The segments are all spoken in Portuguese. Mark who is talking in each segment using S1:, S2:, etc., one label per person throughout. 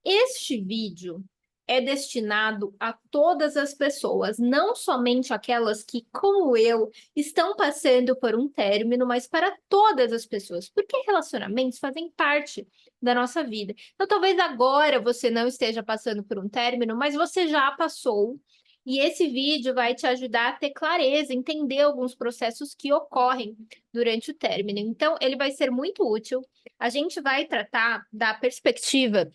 S1: Este vídeo é destinado a todas as pessoas, não somente aquelas que, como eu, estão passando por um término, mas para todas as pessoas, porque relacionamentos fazem parte da nossa vida. Então, talvez agora você não esteja passando por um término, mas você já passou. E esse vídeo vai te ajudar a ter clareza, entender alguns processos que ocorrem durante o término. Então, ele vai ser muito útil. A gente vai tratar da perspectiva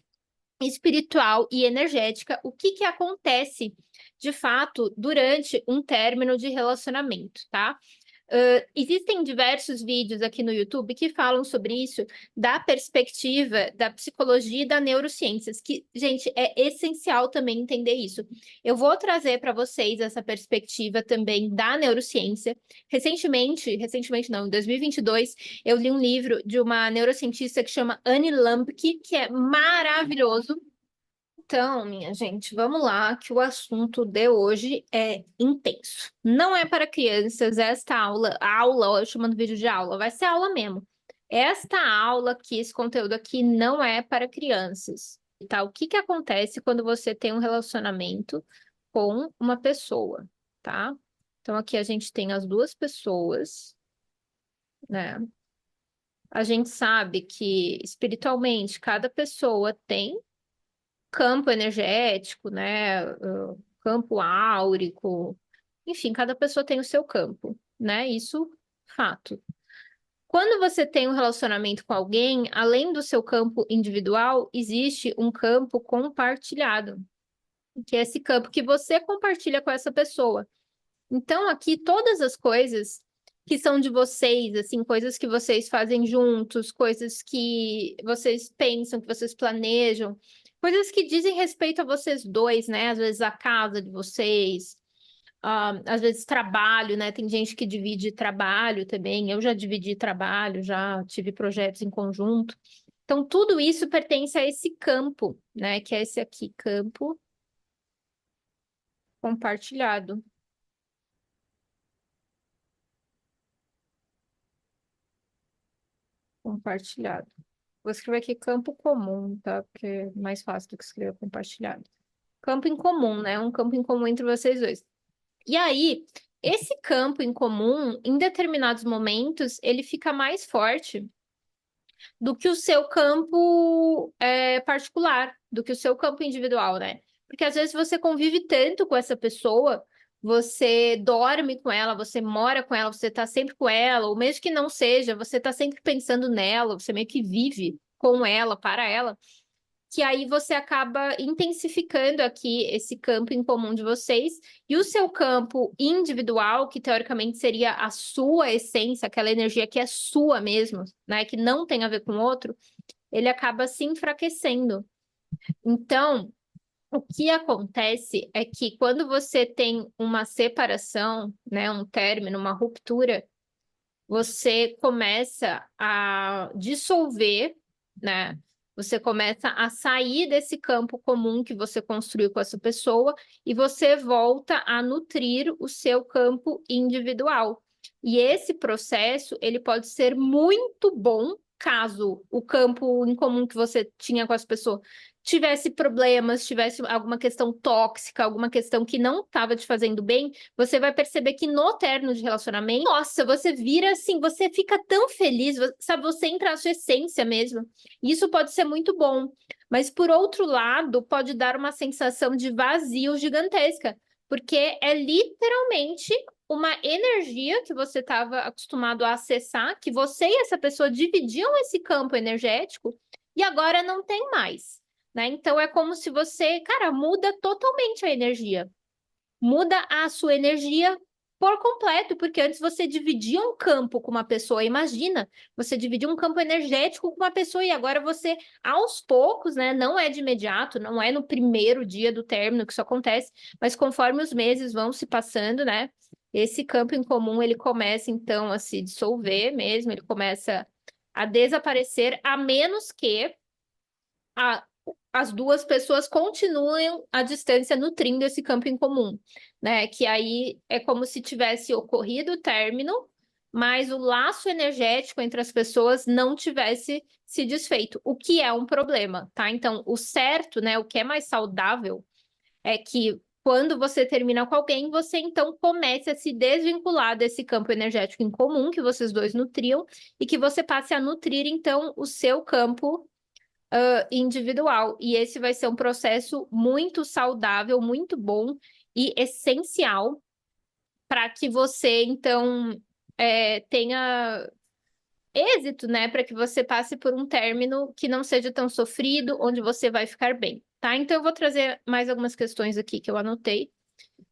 S1: espiritual e energética, o que acontece de fato durante um término de relacionamento, tá? Existem diversos vídeos aqui no YouTube que falam sobre isso, da perspectiva da psicologia e da neurociências, que, gente, é essencial também entender isso. Eu vou trazer para vocês essa perspectiva também da neurociência. Recentemente não, em 2022, eu li um livro de uma neurocientista que chama Annie Lumpke, que é maravilhoso. Então, minha gente, vamos lá, que o assunto de hoje é intenso. Não é para crianças esta aula, ó, eu chamando vídeo de aula, vai ser aula mesmo. Esta aula aqui, esse conteúdo aqui não é para crianças, tá? O que acontece quando você tem um relacionamento com uma pessoa, tá? Então, aqui a gente tem as duas pessoas, né? A gente sabe que espiritualmente cada pessoa tem campo energético, né? Campo áurico, enfim, cada pessoa tem o seu campo, né? Isso, fato. Quando você tem um relacionamento com alguém, além do seu campo individual, existe um campo compartilhado, que é esse campo que você compartilha com essa pessoa. Então, aqui, todas as coisas que são de vocês, assim, coisas que vocês fazem juntos, coisas que vocês pensam, que vocês planejam, coisas que dizem respeito a vocês dois, né? Às vezes a casa de vocês, às vezes trabalho, né? Tem gente que divide trabalho também. Eu já dividi trabalho, já tive projetos em conjunto. Então, tudo isso pertence a esse campo, né? Que é esse aqui, campo compartilhado. Compartilhado. Vou escrever aqui campo comum, tá? Porque é mais fácil do que escrever compartilhado. Campo em comum, né? Um campo em comum entre vocês dois. E aí, esse campo em comum, em determinados momentos, ele fica mais forte do que o seu campo particular, do que o seu campo individual, né? Porque às vezes você convive tanto com essa pessoa, você dorme com ela, você mora com ela, você tá sempre com ela, ou mesmo que não seja, você tá sempre pensando nela, você meio que vive com ela, para ela, que aí você acaba intensificando aqui esse campo em comum de vocês, e o seu campo individual, que teoricamente seria a sua essência, aquela energia que é sua mesmo, né, que não tem a ver com o outro, ele acaba se enfraquecendo. Então, o que acontece é que quando você tem uma separação, né, um término, uma ruptura, você começa a dissolver, né? Você começa a sair desse campo comum que você construiu com essa pessoa e você volta a nutrir o seu campo individual. E esse processo, ele pode ser muito bom caso o campo em comum que você tinha com essa pessoa tivesse problemas, tivesse alguma questão tóxica, alguma questão que não estava te fazendo bem, você vai perceber que no término de relacionamento, nossa, você vira assim, você fica tão feliz, sabe, você entra na sua essência mesmo. Isso pode ser muito bom, mas por outro lado, pode dar uma sensação de vazio gigantesca, porque é literalmente uma energia que você estava acostumado a acessar, que você e essa pessoa dividiam esse campo energético e agora não tem mais, né? Então é como se você, cara, muda totalmente a energia. Muda a sua energia por completo, porque antes você dividia um campo com uma pessoa. Imagina, você dividia um campo energético com uma pessoa e agora você, aos poucos, né? Não é de imediato, não é no primeiro dia do término que isso acontece, mas conforme os meses vão se passando, né? Esse campo em comum ele começa então a se dissolver mesmo, ele começa a desaparecer, a menos que a, as duas pessoas continuem à distância nutrindo esse campo em comum, né? Que aí é como se tivesse ocorrido o término, mas o laço energético entre as pessoas não tivesse se desfeito, o que é um problema, tá? Então, o certo, né, o que é mais saudável é que quando você termina com alguém, você então comece a se desvincular desse campo energético em comum que vocês dois nutriam e que você passe a nutrir então o seu campo individual. E esse vai ser um processo muito saudável, muito bom e essencial para que você então tenha êxito, né? Para que você passe por um término que não seja tão sofrido, onde você vai ficar bem, tá? Então eu vou trazer mais algumas questões aqui que eu anotei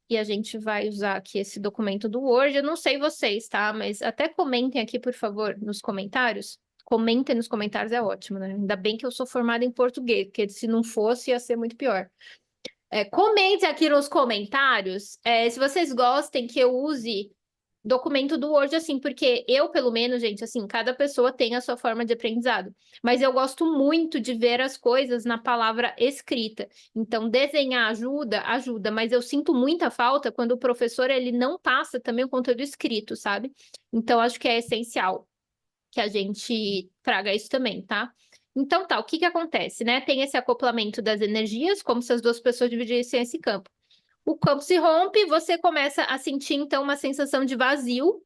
S1: e a gente vai usar aqui esse documento do Word. Eu não sei vocês, tá? Mas até comentem aqui, por favor, nos comentários. Comentem nos comentários, é ótimo, né? Ainda bem que eu sou formada em português, porque se não fosse, ia ser muito pior. Comente aqui nos comentários se vocês gostem que eu use documento do Word, assim, porque eu, pelo menos, gente, assim, cada pessoa tem a sua forma de aprendizado, mas eu gosto muito de ver as coisas na palavra escrita. Então, desenhar ajuda, ajuda, mas eu sinto muita falta quando o professor, ele não passa também o conteúdo escrito, sabe? Então, acho que é essencial que a gente traga isso também, tá? Então, tá, o que que acontece, né? Tem esse acoplamento das energias, como se as duas pessoas dividissem esse campo. O campo se rompe, você começa a sentir, então, uma sensação de vazio,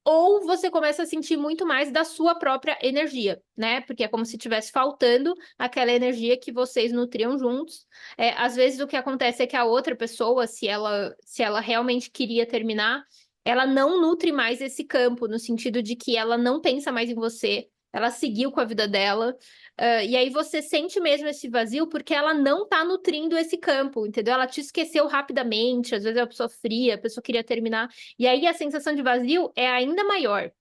S1: ou você começa a sentir muito mais da sua própria energia, né? Porque é como se estivesse faltando aquela energia que vocês nutriam juntos. Às vezes o que acontece é que a outra pessoa, se ela realmente queria terminar, ela não nutre mais esse campo, no sentido de que ela não pensa mais em você, ela seguiu com a vida dela. E aí você sente mesmo esse vazio porque ela não tá nutrindo esse campo, entendeu? Ela te esqueceu rapidamente, às vezes é uma pessoa fria, a pessoa queria terminar. E aí a sensação de vazio é ainda maior.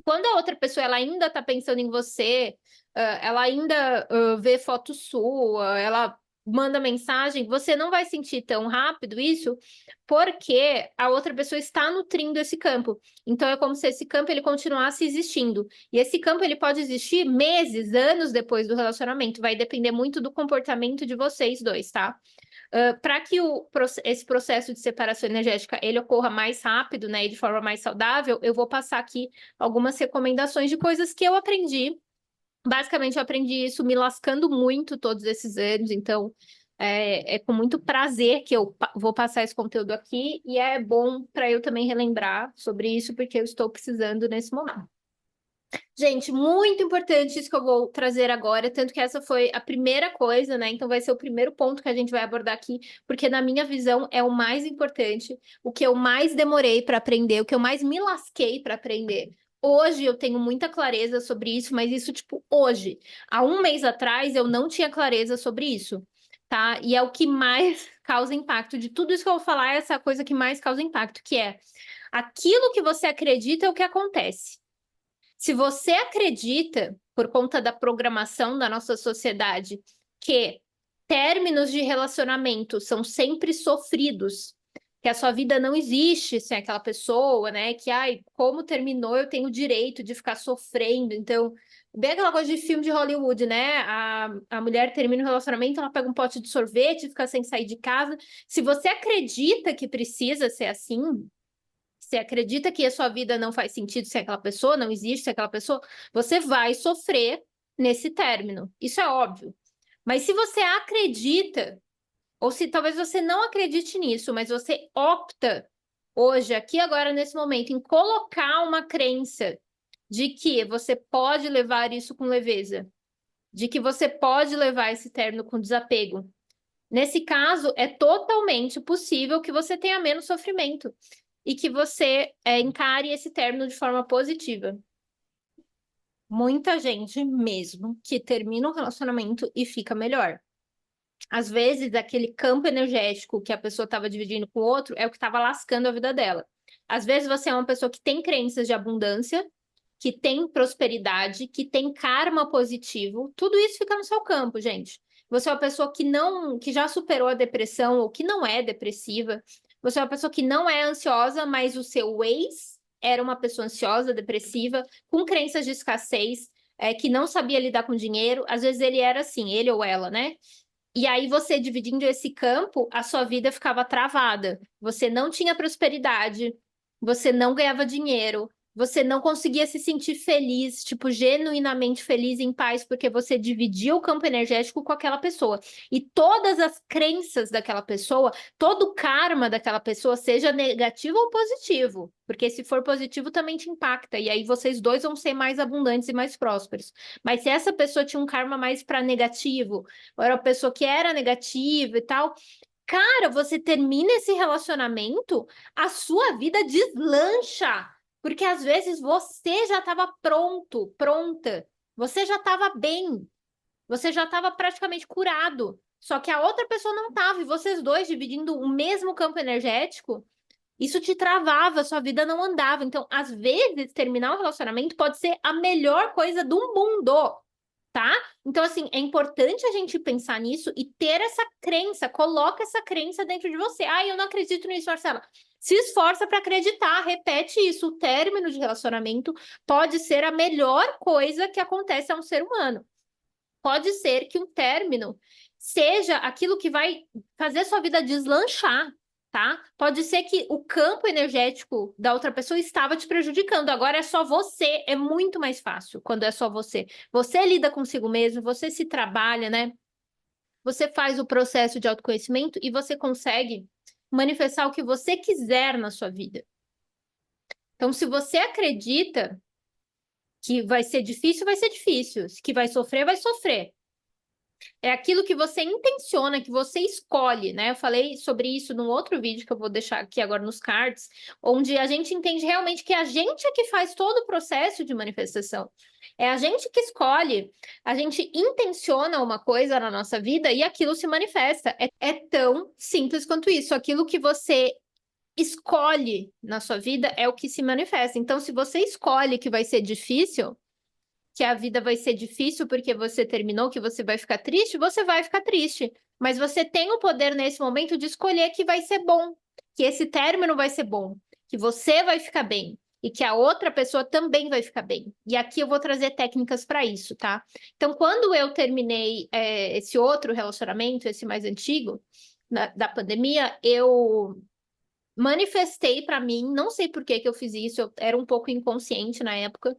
S1: Quando a outra pessoa ela ainda tá pensando em você, ela ainda vê foto sua, ela manda mensagem, você não vai sentir tão rápido isso, porque a outra pessoa está nutrindo esse campo. Então é como se esse campo ele continuasse existindo. E esse campo ele pode existir meses, anos depois do relacionamento. Vai depender muito do comportamento de vocês dois, tá? Para que esse processo de separação energética ele ocorra mais rápido, né, e de forma mais saudável, eu vou passar aqui algumas recomendações de coisas que eu aprendi. Basicamente, eu aprendi isso me lascando muito todos esses anos, então é com muito prazer que eu vou passar esse conteúdo aqui, e é bom para eu também relembrar sobre isso, porque eu estou precisando nesse momento. Gente, muito importante isso que eu vou trazer agora, tanto que essa foi a primeira coisa, né? Então vai ser o primeiro ponto que a gente vai abordar aqui, porque na minha visão é o mais importante, o que eu mais demorei para aprender, o que eu mais me lasquei para aprender. Hoje eu tenho muita clareza sobre isso, mas isso, tipo, hoje. Há um mês atrás eu não tinha clareza sobre isso, tá? E é o que mais causa impacto. De tudo isso que eu vou falar, é essa coisa que mais causa impacto, que é aquilo que você acredita é o que acontece. Se você acredita, por conta da programação da nossa sociedade, que términos de relacionamento são sempre sofridos, que a sua vida não existe sem aquela pessoa, né? Que, ai, como terminou, eu tenho o direito de ficar sofrendo. Então, bem aquela coisa de filme de Hollywood, né? A mulher termina o relacionamento, ela pega um pote de sorvete, fica sem sair de casa. Se você acredita que precisa ser assim, você acredita que a sua vida não faz sentido sem aquela pessoa, não existe sem aquela pessoa, você vai sofrer nesse término. Isso é óbvio. Mas se você acredita, ou se talvez você não acredite nisso, mas você opta hoje, aqui agora, nesse momento, em colocar uma crença de que você pode levar isso com leveza, de que você pode levar esse término com desapego. Nesse caso, é totalmente possível que você tenha menos sofrimento e que você encare esse término de forma positiva. Muita gente mesmo que termina um relacionamento e fica melhor. Às vezes, aquele campo energético que a pessoa estava dividindo com o outro é o que estava lascando a vida dela. Às vezes, você é uma pessoa que tem crenças de abundância, que tem prosperidade, que tem karma positivo. Tudo isso fica no seu campo, gente. Você é uma pessoa que já superou a depressão ou que não é depressiva. Você é uma pessoa que não é ansiosa, mas o seu ex era uma pessoa ansiosa, depressiva, com crenças de escassez, que não sabia lidar com dinheiro. Às vezes ele era assim, ele ou ela, né? E aí você dividindo esse campo, a sua vida ficava travada. Você não tinha prosperidade, você não ganhava dinheiro, Você não conseguia se sentir feliz, tipo, genuinamente feliz, em paz, porque você dividia o campo energético com aquela pessoa. E todas as crenças daquela pessoa, todo o karma daquela pessoa, seja negativo ou positivo, porque se for positivo também te impacta, e aí vocês dois vão ser mais abundantes e mais prósperos. Mas se essa pessoa tinha um karma mais para negativo, ou era uma pessoa que era negativa e tal, cara, você termina esse relacionamento, a sua vida deslancha. Porque às vezes você já estava pronto, pronta. Você já estava bem. Você já estava praticamente curado. Só que a outra pessoa não estava. E vocês dois dividindo o mesmo campo energético, isso te travava, sua vida não andava. Então, às vezes, terminar um relacionamento pode ser a melhor coisa do mundo, tá? Então, assim, é importante a gente pensar nisso e ter essa crença, coloca essa crença dentro de você. Ah, eu não acredito nisso, Marcela. Se esforça para acreditar, repete isso. O término de relacionamento pode ser a melhor coisa que acontece a um ser humano. Pode ser que um término seja aquilo que vai fazer sua vida deslanchar, tá? Pode ser que o campo energético da outra pessoa estava te prejudicando. Agora é só você, é muito mais fácil quando é só você. Você lida consigo mesmo, você se trabalha, né? Você faz o processo de autoconhecimento e você consegue manifestar o que você quiser na sua vida. Então, se você acredita que vai ser difícil, vai ser difícil. Que vai sofrer, vai sofrer. É aquilo que você intenciona, que você escolhe, né? Eu falei sobre isso num outro vídeo que eu vou deixar aqui agora nos cards, onde a gente entende realmente que a gente é que faz todo o processo de manifestação. É a gente que escolhe, a gente intenciona uma coisa na nossa vida e aquilo se manifesta. É tão simples quanto isso. Aquilo que você escolhe na sua vida é o que se manifesta. Então, se você escolhe que vai ser difícil, que a vida vai ser difícil porque você terminou, que você vai ficar triste. Mas você tem o poder nesse momento de escolher que vai ser bom, que esse término vai ser bom, que você vai ficar bem e que a outra pessoa também vai ficar bem. E aqui eu vou trazer técnicas para isso, tá? Então, quando eu terminei esse outro relacionamento, esse mais antigo, da pandemia, eu manifestei para mim, não sei por que que eu fiz isso, eu era um pouco inconsciente na época.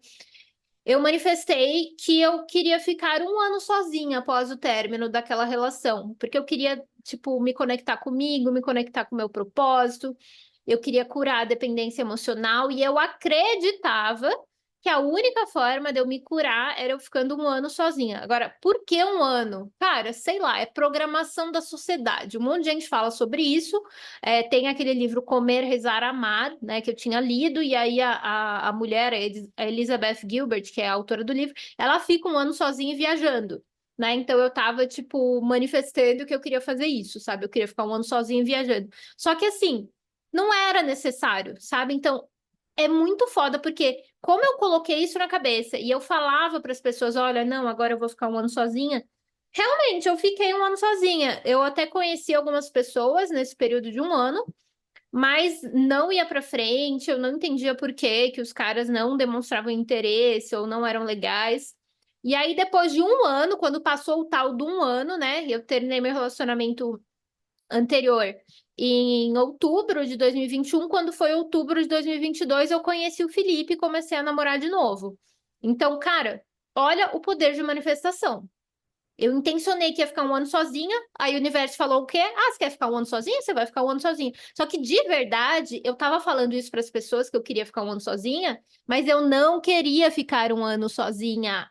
S1: Eu manifestei que eu queria ficar um ano sozinha após o término daquela relação, porque eu queria, tipo, me conectar comigo, me conectar com o meu propósito, eu queria curar a dependência emocional e eu acreditava que a única forma de eu me curar era eu ficando um ano sozinha. Agora, por que um ano? Cara, sei lá, é programação da sociedade. Um monte de gente fala sobre isso. Tem aquele livro Comer, Rezar, Amar, né, que eu tinha lido, e aí a mulher, a Elizabeth Gilbert, que é a autora do livro, ela fica um ano sozinha viajando. Né? Então eu tava, tipo, manifestando que eu queria fazer isso, sabe? Eu queria ficar um ano sozinha viajando. Só que assim, não era necessário, sabe? Então, é muito foda, porque como eu coloquei isso na cabeça e eu falava para as pessoas, olha, não, agora eu vou ficar um ano sozinha. Realmente, eu fiquei um ano sozinha. Eu até conheci algumas pessoas nesse período de um ano, mas não ia para frente, eu não entendia por que os caras não demonstravam interesse ou não eram legais. E aí, depois de um ano, quando passou o tal do um ano, né, eu terminei meu relacionamento anterior em outubro de 2021. Quando foi outubro de 2022, eu conheci o Felipe e comecei a namorar de novo. Então, cara, olha o poder de manifestação. Eu intencionei que ia ficar um ano sozinha, aí o universo falou o quê? Ah, você quer ficar um ano sozinha? Você vai ficar um ano sozinha. Só que de verdade, eu tava falando isso para as pessoas que eu queria ficar um ano sozinha, mas eu não queria ficar um ano sozinha.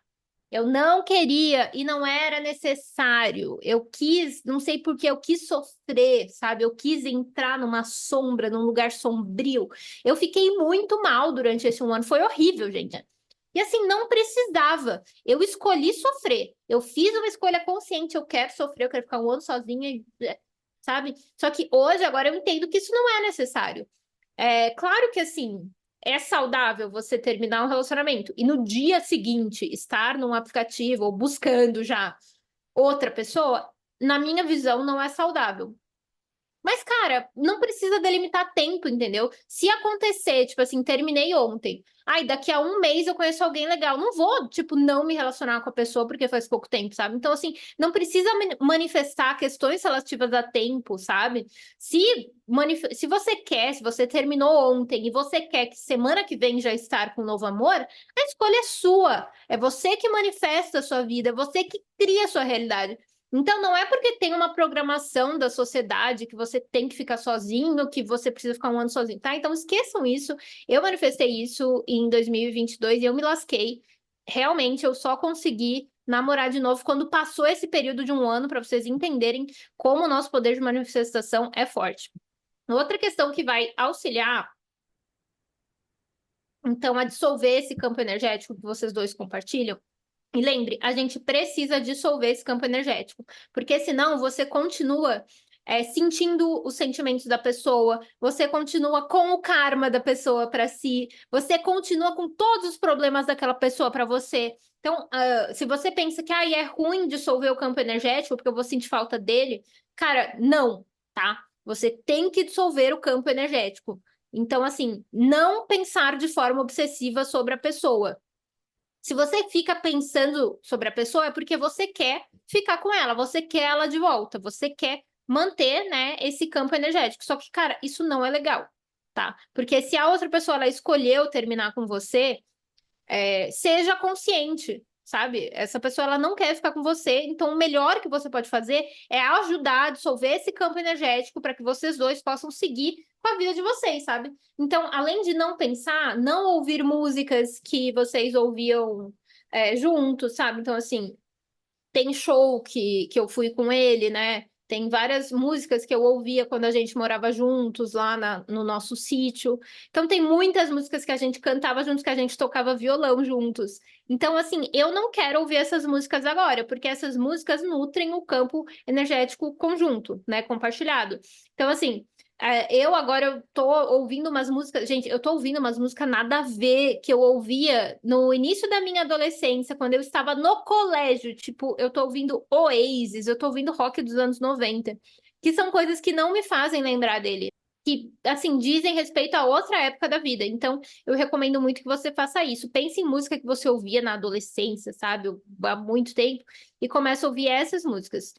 S1: Eu não queria e não era necessário. Eu quis, não sei por que eu quis sofrer, sabe? Eu quis entrar numa sombra, num lugar sombrio. Eu fiquei muito mal durante esse um ano. Foi horrível, gente. E assim, não precisava. Eu escolhi sofrer. Eu fiz uma escolha consciente. Eu quero sofrer, eu quero ficar um ano sozinha, sabe? Só que hoje, agora eu entendo que isso não é necessário. É claro que assim, é saudável você terminar um relacionamento e no dia seguinte estar num aplicativo ou buscando já outra pessoa, na minha visão, não é saudável. Mas, cara, não precisa delimitar tempo, entendeu? Se acontecer, tipo assim, terminei ontem. Ai, daqui a um mês eu conheço alguém legal. Não vou, tipo, não me relacionar com a pessoa porque faz pouco tempo, sabe? Então, assim, não precisa manifestar questões relativas a tempo, sabe? Se você quer, se você terminou ontem e você quer que semana que vem já estar com um novo amor, a escolha é sua. É você que manifesta a sua vida, é você que cria a sua realidade. Então, não é porque tem uma programação da sociedade que você tem que ficar sozinho, que você precisa ficar um ano sozinho, tá? Então, esqueçam isso. Eu manifestei isso em 2022 e eu me lasquei. Realmente, eu só consegui namorar de novo quando passou esse período de um ano, para vocês entenderem como o nosso poder de manifestação é forte. Outra questão que vai auxiliar, então, a dissolver esse campo energético que vocês dois compartilham. E lembre, a gente precisa dissolver esse campo energético, porque senão você continua sentindo os sentimentos da pessoa, você continua com o karma da pessoa para si, você continua com todos os problemas daquela pessoa para você. Então, se você pensa que é ruim dissolver o campo energético, porque eu vou sentir falta dele, cara, não, tá? Você tem que dissolver o campo energético. Então, assim, não pensar de forma obsessiva sobre a pessoa. Se você fica pensando sobre a pessoa, é porque você quer ficar com ela, você quer ela de volta, você quer manter, né, esse campo energético. Só que, cara, isso não é legal, tá? Porque se a outra pessoa ela escolheu terminar com você, seja consciente, sabe? Essa pessoa ela não quer ficar com você, então o melhor que você pode fazer é ajudar a dissolver esse campo energético para que vocês dois possam seguir com a vida de vocês, sabe? Então, além de não pensar, não ouvir músicas que vocês ouviam juntos, sabe? Então, assim, tem show que eu fui com ele, né? Tem várias músicas que eu ouvia quando a gente morava juntos lá no nosso sítio. Então, tem muitas músicas que a gente cantava juntos, que a gente tocava violão juntos. Então, assim, eu não quero ouvir essas músicas agora, porque essas músicas nutrem o campo energético conjunto, né? Compartilhado. Então, assim, eu agora eu tô ouvindo umas músicas, gente, eu tô ouvindo umas músicas nada a ver que eu ouvia no início da minha adolescência, quando eu estava no colégio, tipo, eu tô ouvindo Oasis, eu tô ouvindo rock dos anos 90, que são coisas que não me fazem lembrar dele, que, assim, dizem respeito a outra época da vida. Então, eu recomendo muito que você faça isso. Pense em música que você ouvia na adolescência, sabe, há muito tempo, e comece a ouvir essas músicas.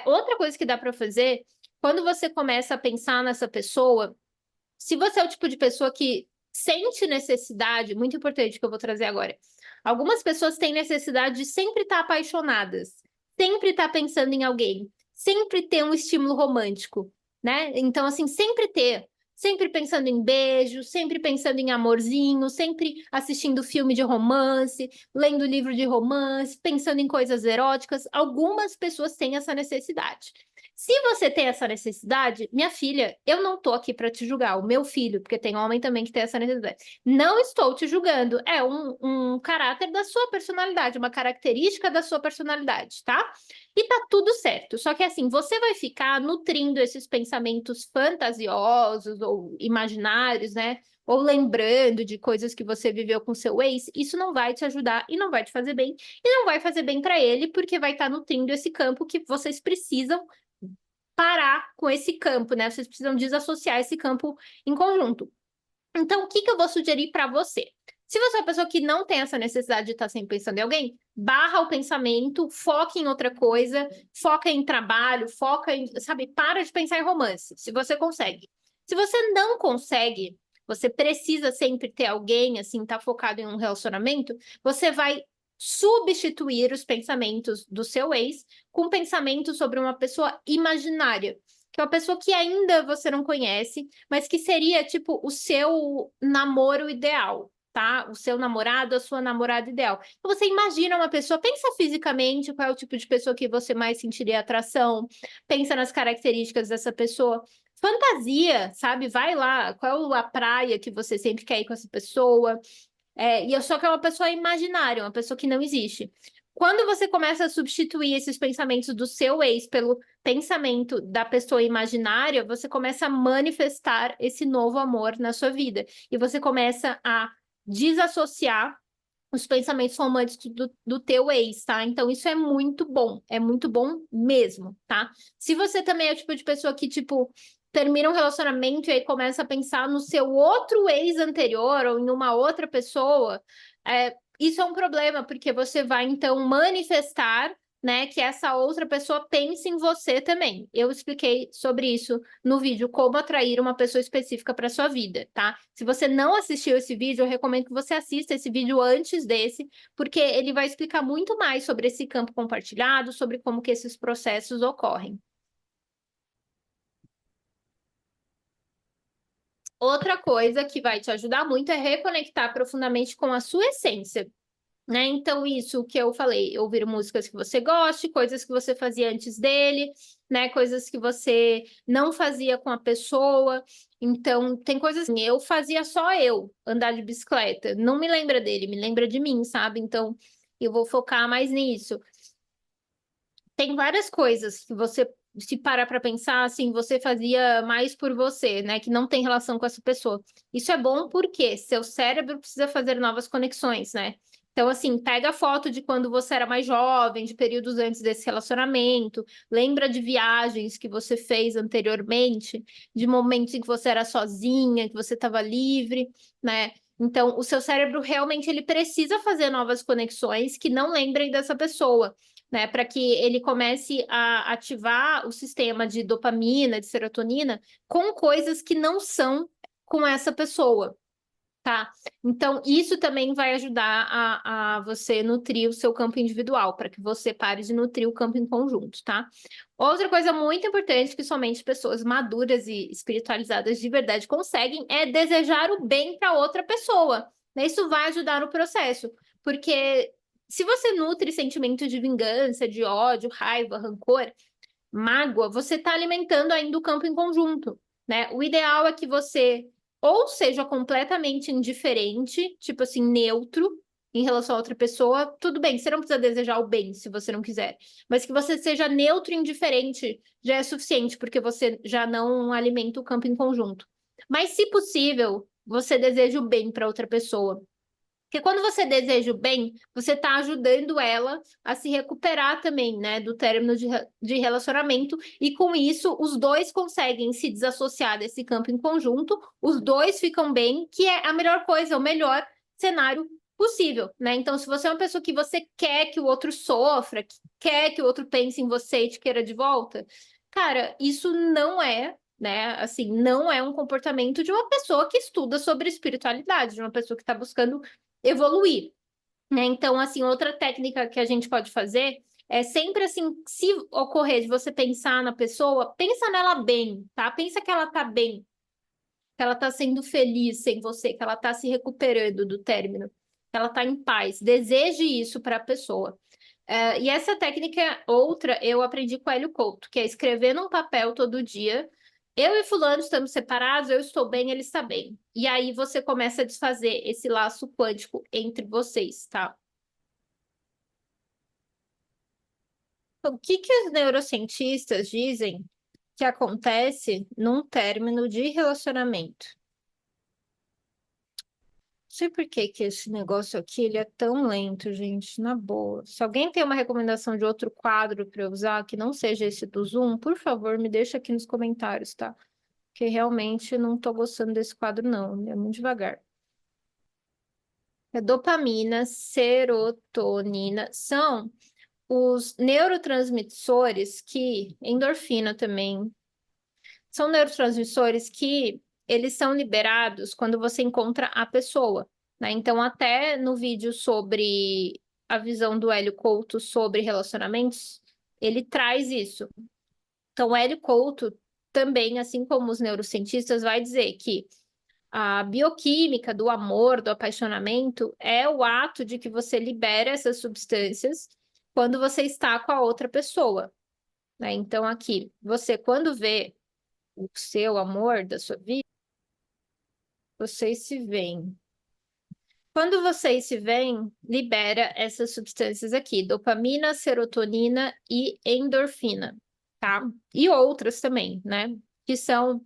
S1: Outra coisa que dá para fazer quando você começa a pensar nessa pessoa, se você é o tipo de pessoa que sente necessidade, muito importante que eu vou trazer agora. Algumas pessoas têm necessidade de sempre estar apaixonadas, sempre estar pensando em alguém, sempre ter um estímulo romântico, né? Então, assim, sempre ter. Sempre pensando em beijo, sempre pensando em amorzinho, sempre assistindo filme de romance, lendo livro de romance, pensando em coisas eróticas. Algumas pessoas têm essa necessidade. Se você tem essa necessidade, minha filha, eu não tô aqui para te julgar, o meu filho, porque tem homem também que tem essa necessidade. Não estou te julgando, é um caráter da sua personalidade, uma característica da sua personalidade, tá? E tá tudo certo. Só que assim, você vai ficar nutrindo esses pensamentos fantasiosos ou imaginários, né? Ou lembrando de coisas que você viveu com seu ex, isso não vai te ajudar e não vai te fazer bem, e não vai fazer bem para ele, porque vai estar nutrindo esse campo que vocês precisam parar com esse campo, né? Vocês precisam desassociar esse campo em conjunto. Então, o que que eu vou sugerir para você? Se você é uma pessoa que não tem essa necessidade de estar sempre pensando em alguém, barra o pensamento, foca em outra coisa, foca em trabalho, foca em, sabe, para de pensar em romance, se você consegue. Se você não consegue, você precisa sempre ter alguém, assim, tá focado em um relacionamento, você vai substituir os pensamentos do seu ex com pensamentos sobre uma pessoa imaginária, que é uma pessoa que ainda você não conhece, mas que seria tipo o seu namoro ideal, tá? O seu namorado, a sua namorada ideal. Então você imagina uma pessoa, pensa fisicamente qual é o tipo de pessoa que você mais sentiria atração, pensa nas características dessa pessoa. Fantasia, sabe? Vai lá, qual é a praia que você sempre quer ir com essa pessoa? E eu só que é uma pessoa imaginária, uma pessoa que não existe. Quando você começa a substituir esses pensamentos do seu ex pelo pensamento da pessoa imaginária, você começa a manifestar esse novo amor na sua vida. E você começa a desassociar os pensamentos românticos do teu ex, tá? Então, isso é muito bom mesmo, tá? Se você também é o tipo de pessoa que, tipo, termina um relacionamento e aí começa a pensar no seu outro ex anterior ou em uma outra pessoa, isso é um problema, porque você vai então manifestar, né, que essa outra pessoa pense em você também. Eu expliquei sobre isso no vídeo, como atrair uma pessoa específica para sua vida, tá? Se você não assistiu esse vídeo, eu recomendo que você assista esse vídeo antes desse, porque ele vai explicar muito mais sobre esse campo compartilhado, sobre como que esses processos ocorrem. Outra coisa que vai te ajudar muito é reconectar profundamente com a sua essência, né? Então, isso que eu falei, ouvir músicas que você goste, coisas que você fazia antes dele, né? Coisas que você não fazia com a pessoa. Então, tem coisas assim, eu fazia só eu andar de bicicleta. Não me lembra dele, me lembra de mim, sabe? Então, eu vou focar mais nisso. Tem várias coisas que você, se parar para pensar, assim, você fazia mais por você, né? Que não tem relação com essa pessoa. Isso é bom porque seu cérebro precisa fazer novas conexões, né? Então, assim, pega a foto de quando você era mais jovem, de períodos antes desse relacionamento, lembra de viagens que você fez anteriormente, de momentos em que você era sozinha, que você estava livre, né? Então, o seu cérebro realmente ele precisa fazer novas conexões que não lembrem dessa pessoa, né, para que ele comece a ativar o sistema de dopamina, de serotonina, com coisas que não são com essa pessoa, tá? Então, isso também vai ajudar a você nutrir o seu campo individual, para que você pare de nutrir o campo em conjunto, tá? Outra coisa muito importante que somente pessoas maduras e espiritualizadas de verdade conseguem é desejar o bem para outra pessoa, né? Isso vai ajudar no processo, porque se você nutre sentimento de vingança, de ódio, raiva, rancor, mágoa, você está alimentando ainda o campo em conjunto, né? O ideal é que você ou seja completamente indiferente, tipo assim, neutro em relação a outra pessoa, tudo bem, você não precisa desejar o bem se você não quiser, mas que você seja neutro e indiferente já é suficiente, porque você já não alimenta o campo em conjunto. Mas, se possível, você deseja o bem para outra pessoa. Porque quando você deseja o bem, você está ajudando ela a se recuperar também, né, do término de relacionamento, e com isso os dois conseguem se desassociar desse campo em conjunto, os dois ficam bem, que é a melhor coisa, o melhor cenário possível, né? Então, se você é uma pessoa que você quer que o outro sofra, que quer que o outro pense em você e te queira de volta, cara, isso não é, né? Assim, não é um comportamento de uma pessoa que estuda sobre espiritualidade, de uma pessoa que está buscando evoluir, né? Então, assim, outra técnica que a gente pode fazer é sempre assim, se ocorrer de você pensar na pessoa, pensa nela bem, tá? Pensa que ela tá bem, que ela tá sendo feliz sem você, que ela tá se recuperando do término, que ela tá em paz. Deseje isso para a pessoa. E essa técnica, outra, eu aprendi com o Hélio Couto, que é escrever num papel todo dia. Eu e fulano estamos separados, eu estou bem, ele está bem. E aí você começa a desfazer esse laço quântico entre vocês, tá? Então, o que que os neurocientistas dizem que acontece num término de relacionamento? Não sei por que que esse negócio aqui ele é tão lento, gente, na boa. Se alguém tem uma recomendação de outro quadro para eu usar que não seja esse do Zoom, por favor, me deixa aqui nos comentários, tá? Porque realmente não tô gostando desse quadro, não. É muito devagar. É dopamina, serotonina, são os neurotransmissores que, endorfina também, são neurotransmissores que eles são liberados quando você encontra a pessoa, né? Então, até no vídeo sobre a visão do Hélio Couto sobre relacionamentos, ele traz isso. Então, o Hélio Couto também, assim como os neurocientistas, vai dizer que a bioquímica do amor, do apaixonamento, é o ato de que você libera essas substâncias quando você está com a outra pessoa, né? Então, aqui, você quando vê o seu amor da sua vida, vocês se veem. Quando vocês se veem, libera essas substâncias aqui, dopamina, serotonina e endorfina, tá? E outras também, né? Que são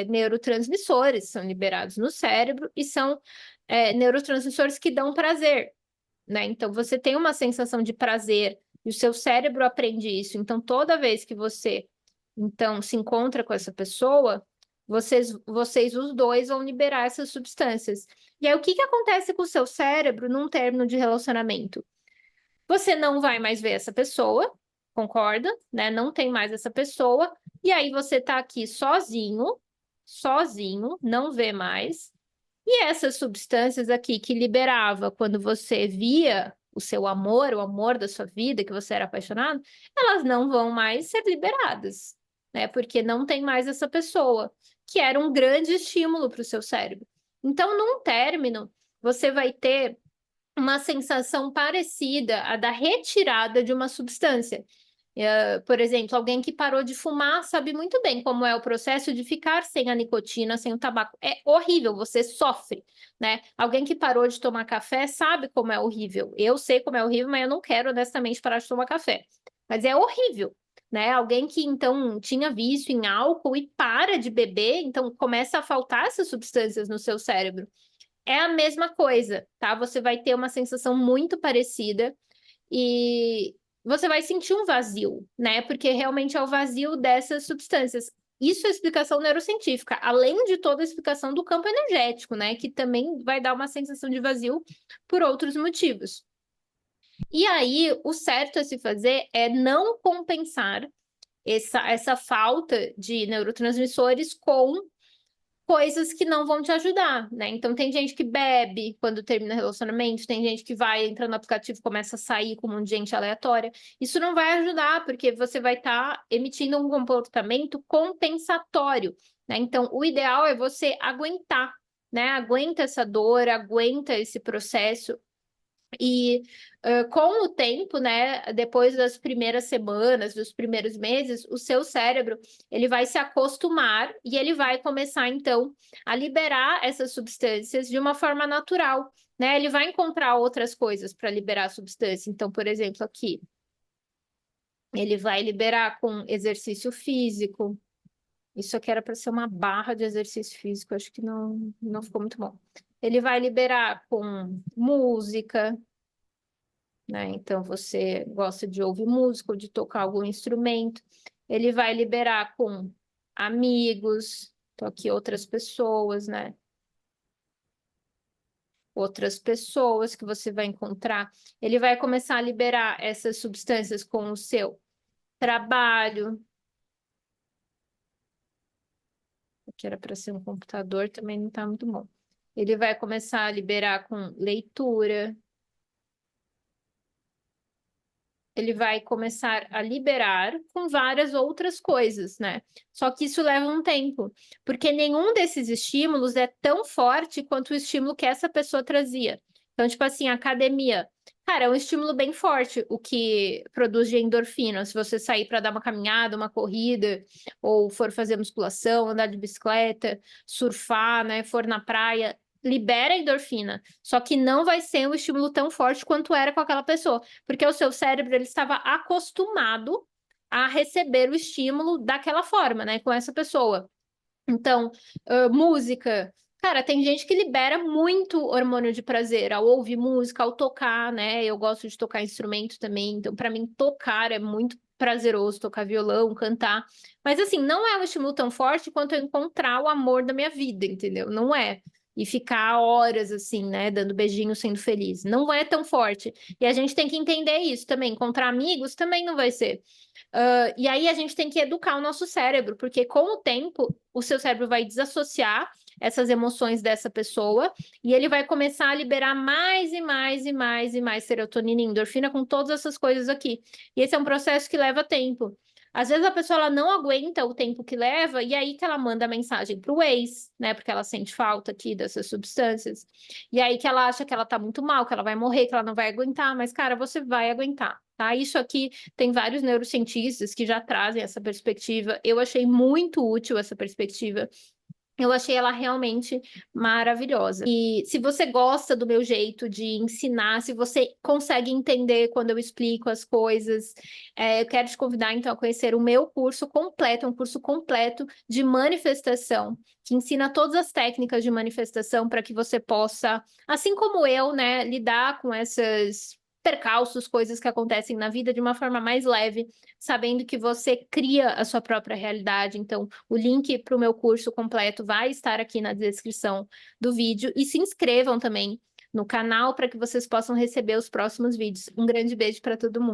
S1: neurotransmissores, são liberados no cérebro e são neurotransmissores que dão prazer, né? Então você tem uma sensação de prazer e o seu cérebro aprende isso. Então toda vez que você então se encontra com essa pessoa, vocês os dois vão liberar essas substâncias. E aí, o que que acontece com o seu cérebro num término de relacionamento? Você não vai mais ver essa pessoa, concorda? Né? Não tem mais essa pessoa, e aí você tá aqui sozinho, sozinho, não vê mais. E essas substâncias aqui que liberava quando você via o seu amor, o amor da sua vida, que você era apaixonado, elas não vão mais ser liberadas, né? Porque não tem mais essa pessoa, que era um grande estímulo para o seu cérebro. Então, num término, você vai ter uma sensação parecida à da retirada de uma substância. Por exemplo, alguém que parou de fumar sabe muito bem como é o processo de ficar sem a nicotina, sem o tabaco. É horrível, você sofre, né? Alguém que parou de tomar café sabe como é horrível. Eu sei como é horrível, mas eu não quero honestamente parar de tomar café. Mas é horrível, né? Alguém que então tinha vício em álcool e para de beber, então começa a faltar essas substâncias no seu cérebro. É a mesma coisa, tá? Você vai ter uma sensação muito parecida e você vai sentir um vazio, né? Porque realmente é o vazio dessas substâncias. Isso é explicação neurocientífica, além de toda a explicação do campo energético, né? Que também vai dar uma sensação de vazio por outros motivos. E aí, o certo a se fazer é não compensar essa falta de neurotransmissores com coisas que não vão te ajudar, né? Então tem gente que bebe quando termina relacionamento, tem gente que vai entrar no aplicativo e começa a sair com um monte de gente aleatória. Isso não vai ajudar, porque você vai estar emitindo um comportamento compensatório, né? Então o ideal é você aguentar, né? Aguenta essa dor, aguenta esse processo. E com o tempo, né, depois das primeiras semanas, dos primeiros meses, o seu cérebro ele vai se acostumar e ele vai começar então a liberar essas substâncias de uma forma natural, né? Ele vai encontrar outras coisas para liberar a substância. Então, por exemplo, aqui ele vai liberar com exercício físico. Isso aqui era para ser uma barra de exercício físico, acho que não ficou muito bom. Ele vai liberar com música, né? Então, você gosta de ouvir música ou de tocar algum instrumento, ele vai liberar com amigos, então aqui outras pessoas, né? Outras pessoas que você vai encontrar. Ele vai começar a liberar essas substâncias com o seu trabalho, que era para ser um computador, também não está muito bom. Ele vai começar a liberar com leitura, ele vai começar a liberar com várias outras coisas, né? Só que isso leva um tempo, porque nenhum desses estímulos é tão forte quanto o estímulo que essa pessoa trazia. Então, tipo assim, a academia, cara, é um estímulo bem forte, o que produz de endorfina. Se você sair para dar uma caminhada, uma corrida, ou for fazer musculação, andar de bicicleta, surfar, né? For na praia, libera endorfina. Só que não vai ser um estímulo tão forte quanto era com aquela pessoa porque o seu cérebro ele estava acostumado a receber o estímulo daquela forma, né, com essa pessoa. Então, música. Cara, tem gente que libera muito hormônio de prazer ao ouvir música, ao tocar, né? Eu gosto de tocar instrumento também, então para mim tocar é muito prazeroso, tocar violão, cantar. Mas assim, não é um estímulo tão forte quanto eu encontrar o amor da minha vida, entendeu? Não é. E ficar horas assim, né, dando beijinho, sendo feliz. Não é tão forte. E a gente tem que entender isso também. Encontrar amigos também não vai ser. E aí a gente tem que educar o nosso cérebro, porque com o tempo o seu cérebro vai desassociar essas emoções dessa pessoa e ele vai começar a liberar mais e mais e mais e mais serotonina e endorfina com todas essas coisas aqui. E esse é um processo que leva tempo. Às vezes a pessoa ela não aguenta o tempo que leva e aí que ela manda a mensagem para o ex, né? Porque ela sente falta aqui dessas substâncias. E aí que ela acha que ela tá muito mal, que ela vai morrer, que ela não vai aguentar, mas cara, você vai aguentar, tá? Isso aqui tem vários neurocientistas que já trazem essa perspectiva. Eu achei muito útil essa perspectiva. Eu achei ela realmente maravilhosa. E se você gosta do meu jeito de ensinar, se você consegue entender quando eu explico as coisas, eu quero te convidar então a conhecer o meu curso completo, um curso completo de manifestação, que ensina todas as técnicas de manifestação para que você possa, assim como eu, né, lidar com essas percalços, coisas que acontecem na vida de uma forma mais leve, sabendo que você cria a sua própria realidade. Então, o link para o meu curso completo vai estar aqui na descrição do vídeo. E se inscrevam também no canal para que vocês possam receber os próximos vídeos. Um grande beijo para todo mundo.